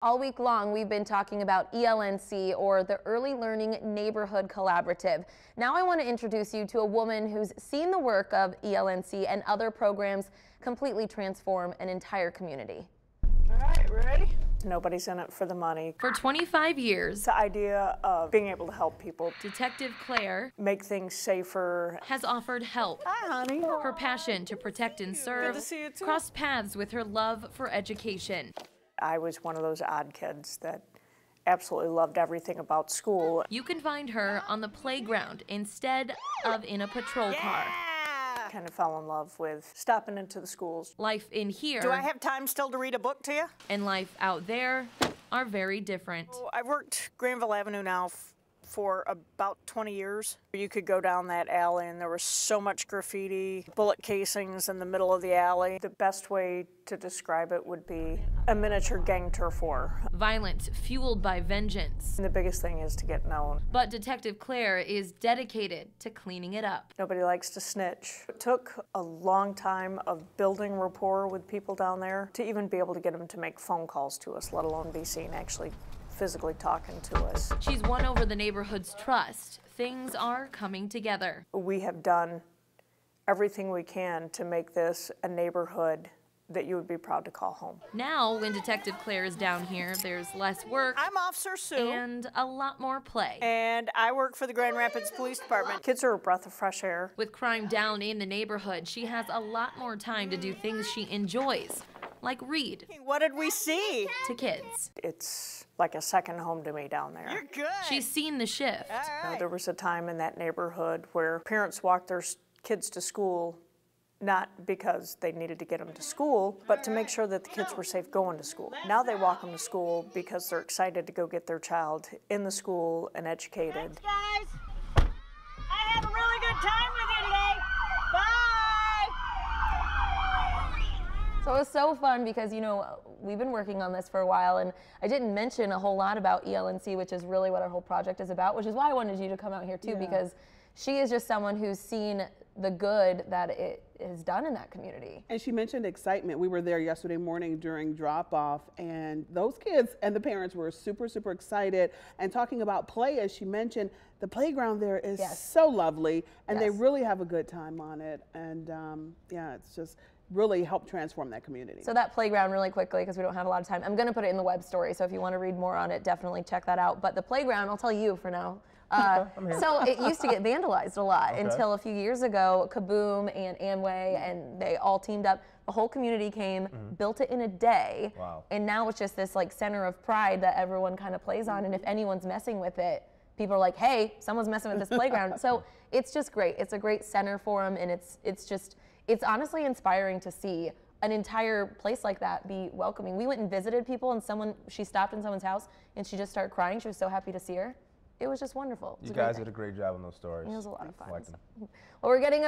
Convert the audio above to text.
All week long, we've been talking about ELNC, or the Early Learning Neighborhood Collaborative. Now I want to introduce you to a woman who's seen the work of ELNC and other programs completely transform an entire community. All right, ready? Nobody's in it for the money. For 25 years, It's the idea of being able to help people. Detective Clare Make things safer. has offered help. Hi, honey. Her passion to protect and serve Good to see you, too. crossed paths with her love for education. I was one of those odd kids that absolutely loved everything about school. You can find her on the playground instead of in a patrol car. Kind of fell in love with stopping into the schools. Life in here Do I have time still to read a book to you? and life out there are very different. I've worked Granville Avenue now for about 20 years. You could go down that alley and there was so much graffiti, bullet casings in the middle of the alley. The best way to describe it would be a miniature gang turf war. Violence fueled by vengeance. And the biggest thing is to get known. But Detective Clare is dedicated to cleaning it up. Nobody likes to snitch. It took a long time of building rapport with people down there to even be able to get them to make phone calls to us, let alone be seen actually physically talking to us. She's won over the neighborhood's trust. Things are coming together. We have done everything we can to make this a neighborhood that you would be proud to call home. Now, when Detective Clare is down here, there's less work I'm Officer Sue, and a lot more play. and I work for the Grand Rapids Police Department. Kids are a breath of fresh air. With crime down in the neighborhood, she has a lot more time to do things she enjoys, like read What did we see? to kids. It's like a second home to me down there. You're good. She's seen the shift. All right. There was a time in that neighborhood where parents walked their kids to school, not because they needed to get them to school, but to make sure that the kids were safe going to school. Now they walk them to school because they're excited to go get their child in the school and educated. Thanks, guys. I had a really good time with you today. Bye. So it was so fun because, you know, we've been working on this for a while, and I didn't mention a whole lot about ELNC, which is really what our whole project is about, which is why I wanted you to come out here too, because she is just someone who's seen the good that it has done in that community. And she mentioned excitement. We were there yesterday morning during drop-off, and those kids and the parents were super, super excited and talking about play. As she mentioned, the playground there is so lovely, and they really have a good time on it. And yeah, it's just really helped transform that community. So that playground, really quickly, because we don't have a lot of time, I'm going to put it in the web story, so if you want to read more on it, definitely check that out. But the playground, I'll tell you for now. So it used to get vandalized a lot until a few years ago, Kaboom and Amway, and they all teamed up. The whole community came, built it in a day, and now it's just this like center of pride that everyone kind of plays on. And if anyone's messing with it, people are like, "Hey, someone's messing with this playground." So it's just great. It's a great center for them, and it's honestly inspiring to see an entire place like that be welcoming. We went and visited people, and she stopped in someone's house, and she just started crying. She was so happy to see her. It was just wonderful. You guys did a great job on those stories. It was a lot of fun. I like them. Well, we're getting a